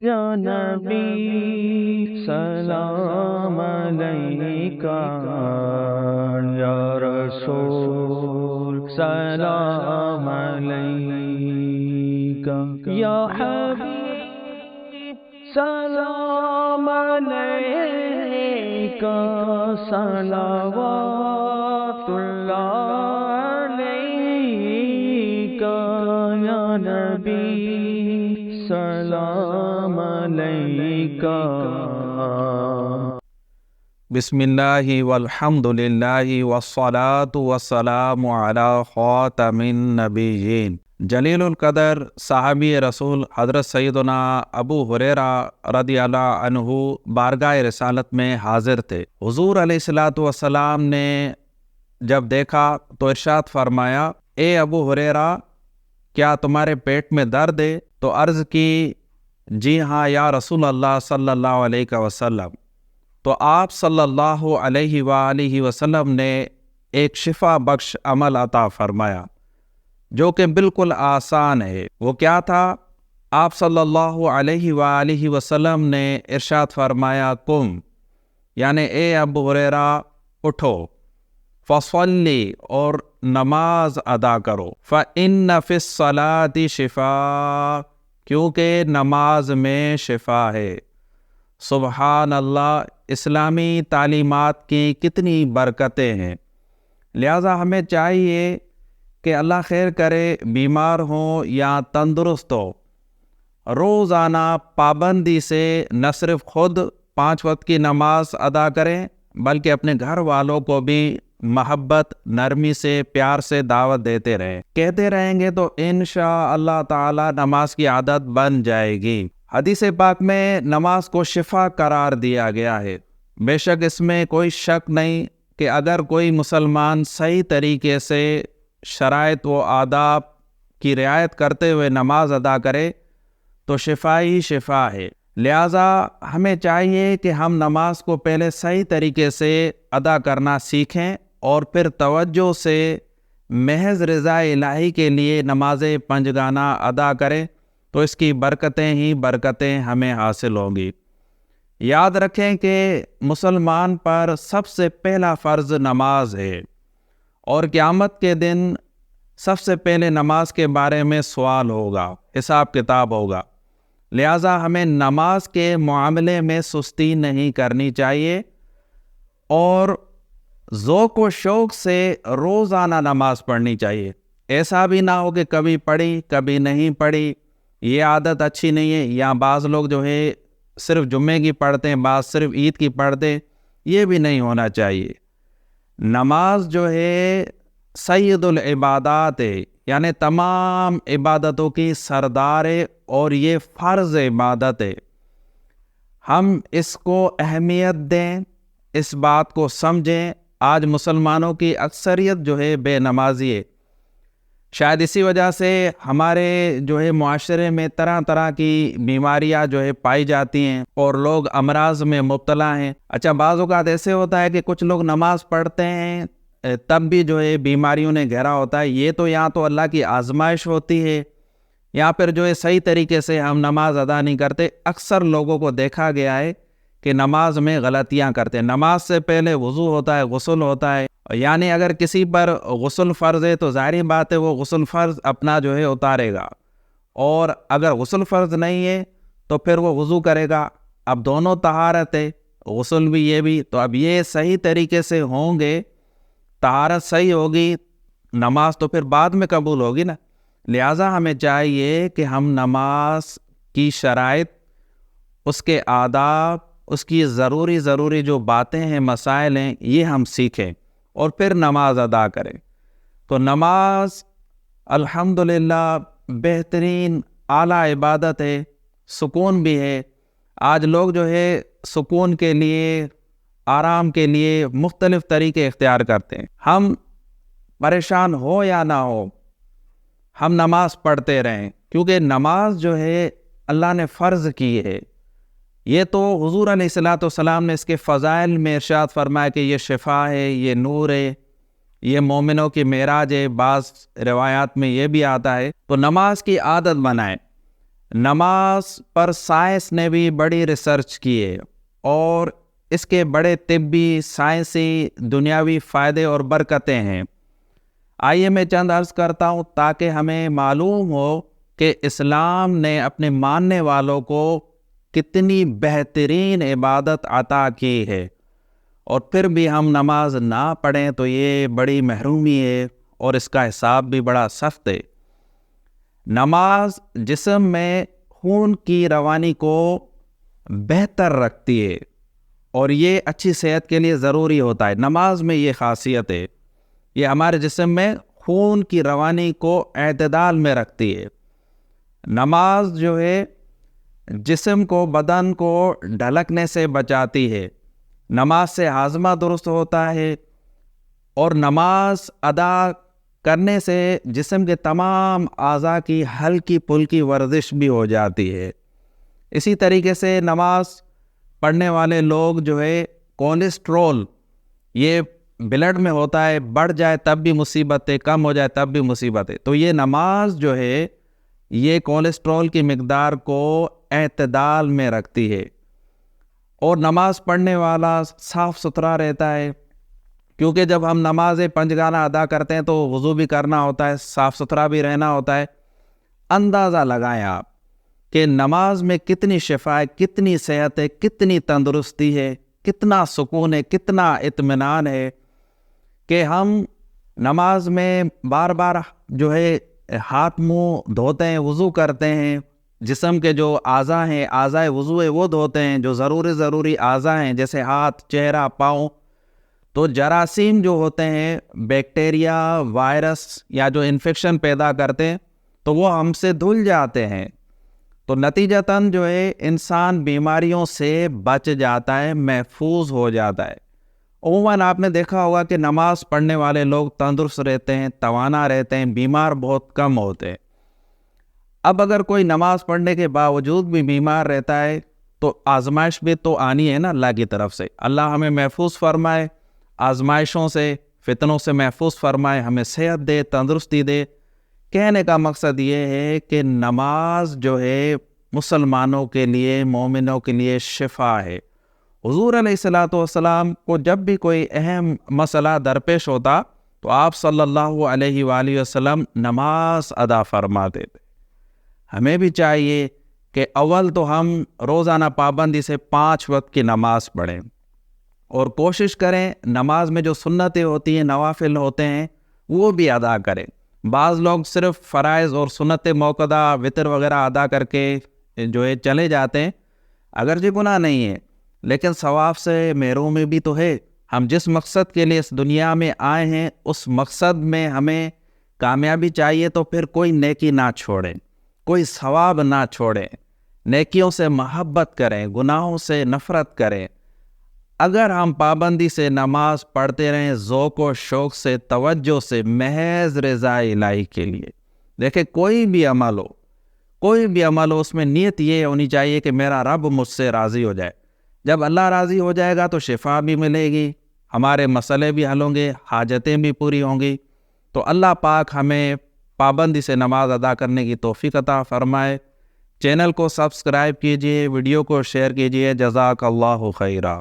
یا نبی سلام علیکہ، یا رسول سلام علیکہ، یا حبیب سلام علیکہ، صلوات اللہ علیکہ، یا نبی سلام علیکہ۔ بسم اللہ والحمد للہ والصلاة والسلام علی خاتم النبیین۔ جلیل القدر صحابی رسول حضرت سیدنا ابو ہریرہ رضی اللہ عنہ بارگاہ رسالت میں حاضر تھے۔ حضور علیہ السلام نے جب دیکھا تو ارشاد فرمایا، اے ابو ہریرہ، کیا تمہارے پیٹ میں درد ہے؟ تو عرض کی، جی ہاں یا رسول اللہ صلی اللہ علیہ وسلم۔ تو آپ صلی اللہ علیہ وآلہ وسلم نے ایک شفا بخش عمل عطا فرمایا جو کہ بالکل آسان ہے۔ وہ کیا تھا؟ آپ صلی اللہ علیہ وآلہ وسلم نے ارشاد فرمایا، قم، یعنی اے ابو ہریرہ اٹھو، فصلی، اور نماز ادا کرو، فإن فی الصلاۃ شفاء، کیونکہ نماز میں شفا ہے۔ سبحان اللہ، اسلامی تعلیمات کی کتنی برکتیں ہیں۔ لہذا ہمیں چاہیے کہ اللہ خیر کرے، بیمار ہوں یا تندرست ہو، روزانہ پابندی سے نہ صرف خود 5 وقت کی نماز ادا کریں بلکہ اپنے گھر والوں کو بھی محبت، نرمی سے، پیار سے دعوت دیتے رہیں۔ کہتے رہیں گے تو انشاءاللہ تعالی نماز کی عادت بن جائے گی۔ حدیث پاک میں نماز کو شفا قرار دیا گیا ہے۔ بے شک اس میں کوئی شک نہیں کہ اگر کوئی مسلمان صحیح طریقے سے شرائط و آداب کی رعایت کرتے ہوئے نماز ادا کرے تو شفا ہی شفا ہے۔ لہٰذا ہمیں چاہیے کہ ہم نماز کو پہلے صحیح طریقے سے ادا کرنا سیکھیں اور پھر توجہ سے محض رضا الہی کے لیے نماز پنجگانہ ادا کریں تو اس کی برکتیں ہی برکتیں ہمیں حاصل ہوں گی۔ یاد رکھیں کہ مسلمان پر سب سے پہلا فرض نماز ہے، اور قیامت کے دن سب سے پہلے نماز کے بارے میں سوال ہوگا، حساب کتاب ہوگا۔ لہٰذا ہمیں نماز کے معاملے میں سستی نہیں کرنی چاہیے اور ذوق و شوق سے روزانہ نماز پڑھنی چاہیے۔ ایسا بھی نہ ہو کہ کبھی پڑھی کبھی نہیں پڑھی، یہ عادت اچھی نہیں ہے۔ یا بعض لوگ جو ہے صرف جمعے کی پڑھتے ہیں، بعض صرف عید کی پڑھتے ہیں، یہ بھی نہیں ہونا چاہیے۔ نماز جو ہے سید العبادات ہے، یعنی تمام عبادتوں کی سردار ہے اور یہ فرض عبادت ہے۔ ہم اس کو اہمیت دیں، اس بات کو سمجھیں۔ آج مسلمانوں کی اکثریت جو ہے بے نمازی ہے۔ شاید اسی وجہ سے ہمارے جو ہے معاشرے میں طرح طرح کی بیماریاں جو ہے پائی جاتی ہیں اور لوگ امراض میں مبتلا ہیں۔ اچھا، بعض اوقات ایسے ہوتا ہے کہ کچھ لوگ نماز پڑھتے ہیں تب بھی جو ہے بیماریوں نے گھیرا ہوتا ہے۔ یہ تو یا تو اللہ کی آزمائش ہوتی ہے یا پھر جو ہے صحیح طریقے سے ہم نماز ادا نہیں کرتے۔ اکثر لوگوں کو دیکھا گیا ہے کہ نماز میں غلطیاں کرتے ہیں۔ نماز سے پہلے وضو ہوتا ہے، غسل ہوتا ہے، یعنی اگر کسی پر غسل فرض ہے تو ظاہری بات ہے وہ غسل فرض اپنا جو ہے اتارے گا، اور اگر غسل فرض نہیں ہے تو پھر وہ وضو کرے گا۔ اب دونوں طہارت ہے، غسل بھی یہ بھی، تو اب یہ صحیح طریقے سے ہوں گے، طہارت صحیح ہوگی، نماز تو پھر بعد میں قبول ہوگی نا۔ لہٰذا ہمیں چاہیے کہ ہم نماز کی شرائط، اس کے آداب، اس کی ضروری جو باتیں ہیں، مسائل ہیں، یہ ہم سیکھیں اور پھر نماز ادا کریں۔ تو نماز الحمدللہ بہترین اعلیٰ عبادت ہے، سکون بھی ہے۔ آج لوگ جو ہے سکون کے لیے، آرام کے لیے مختلف طریقے اختیار کرتے ہیں۔ ہم پریشان ہو یا نہ ہو، ہم نماز پڑھتے رہیں، کیونکہ نماز جو ہے اللہ نے فرض کی ہے۔ یہ تو حضور علیہ السلام نے اس کے فضائل میں ارشاد فرمایا کہ یہ شفا ہے، یہ نور ہے، یہ مومنوں کی معراج ہے۔ بعض روایات میں یہ بھی آتا ہے۔ تو نماز کی عادت بنائیں۔ نماز پر سائنس نے بھی بڑی ریسرچ کی ہے اور اس کے بڑے طبی، سائنسی، دنیاوی فائدے اور برکتیں ہیں۔ آئیے میں چند عرض کرتا ہوں تاکہ ہمیں معلوم ہو کہ اسلام نے اپنے ماننے والوں کو کتنی بہترین عبادت عطا کی ہے، اور پھر بھی ہم نماز نہ پڑھیں تو یہ بڑی محرومی ہے اور اس کا حساب بھی بڑا سخت ہے۔ نماز جسم میں خون کی روانی کو بہتر رکھتی ہے اور یہ اچھی صحت کے لیے ضروری ہوتا ہے۔ نماز میں یہ خاصیت ہے، یہ ہمارے جسم میں خون کی روانی کو اعتدال میں رکھتی ہے۔ نماز جو ہے جسم کو، بدن کو ڈھلکنے سے بچاتی ہے، نماز سے ہاضمہ درست ہوتا ہے، اور نماز ادا کرنے سے جسم کے تمام اعضاء کی ہلکی پھلکی ورزش بھی ہو جاتی ہے۔ اسی طریقے سے نماز پڑھنے والے لوگ جو ہے کولیسٹرول، یہ بلڈ میں ہوتا ہے، بڑھ جائے تب بھی مصیبت ہے، کم ہو جائے تب بھی مصیبت ہے، تو یہ نماز جو ہے یہ کولیسٹرول کی مقدار کو اعتدال میں رکھتی ہے، اور نماز پڑھنے والا صاف ستھرا رہتا ہے، کیونکہ جب ہم نماز پنجگانہ ادا کرتے ہیں تو وضو بھی کرنا ہوتا ہے، صاف ستھرا بھی رہنا ہوتا ہے۔ اندازہ لگائیں آپ کہ نماز میں کتنی شفا ہے، کتنی صحت ہے، کتنی تندرستی ہے، کتنا سکون ہے، کتنا اطمینان ہے کہ ہم نماز میں بار بار جو ہے ہاتھ منہ دھوتے ہیں، وضو کرتے ہیں، جسم کے جو اعضاء ہیں، اعضاء وضو ہے وہ دھوتے ہیں، جو ضروری اعضاء ہیں جیسے ہاتھ، چہرہ، پاؤں، تو جراثیم جو ہوتے ہیں، بیکٹیریا، وائرس یا جو انفیکشن پیدا کرتے ہیں تو وہ ہم سے دھل جاتے ہیں، تو نتیجتاً جو ہے انسان بیماریوں سے بچ جاتا ہے، محفوظ ہو جاتا ہے۔ عموماً آپ نے دیکھا ہوگا کہ نماز پڑھنے والے لوگ تندرست رہتے ہیں، توانا رہتے ہیں، بیمار بہت کم ہوتے ہیں۔ اب اگر کوئی نماز پڑھنے کے باوجود بھی بیمار رہتا ہے تو آزمائش بھی تو آنی ہے نا اللہ کی طرف سے۔ اللہ ہمیں محفوظ فرمائے آزمائشوں سے، فتنوں سے محفوظ فرمائے، ہمیں صحت دے، تندرستی دے۔ کہنے کا مقصد یہ ہے کہ نماز جو ہے مسلمانوں کے لیے، مومنوں کے لیے شفا ہے۔ حضور علیہ الصلوۃ والسلام کو جب بھی کوئی اہم مسئلہ درپیش ہوتا تو آپ صلی اللہ علیہ وآلہ وسلم نماز ادا فرماتے تھے۔ ہمیں بھی چاہیے کہ اول تو ہم روزانہ پابندی سے 5 وقت کی نماز پڑھیں، اور کوشش کریں نماز میں جو سنتیں ہوتی ہیں، نوافل ہوتے ہیں، وہ بھی ادا کریں۔ بعض لوگ صرف فرائض اور سنت موقدہ، وتر وغیرہ ادا کر کے جو ہے چلے جاتے ہیں، اگرچہ گناہ نہیں ہے لیکن ثواب سے محرومی بھی تو ہے۔ ہم جس مقصد کے لیے اس دنیا میں آئے ہیں اس مقصد میں ہمیں کامیابی چاہیے، تو پھر کوئی نیکی نہ چھوڑیں، کوئی ثواب نہ چھوڑیں، نیکیوں سے محبت کریں، گناہوں سے نفرت کریں۔ اگر ہم پابندی سے نماز پڑھتے رہیں، ذوق و شوق سے، توجہ سے، محض رضا الہی کے لیے، دیکھیں کوئی بھی عمل ہو اس میں نیت یہ ہونی چاہیے کہ میرا رب مجھ سے راضی ہو جائے۔ جب اللہ راضی ہو جائے گا تو شفا بھی ملے گی، ہمارے مسئلے بھی حل ہوں گے، حاجتیں بھی پوری ہوں گی۔ تو اللہ پاک ہمیں پابندی سے نماز ادا کرنے کی توفیق عطا فرمائے۔ چینل کو سبسکرائب کیجئے، ویڈیو کو شیئر کیجئے۔ جزاک اللہ خیرا۔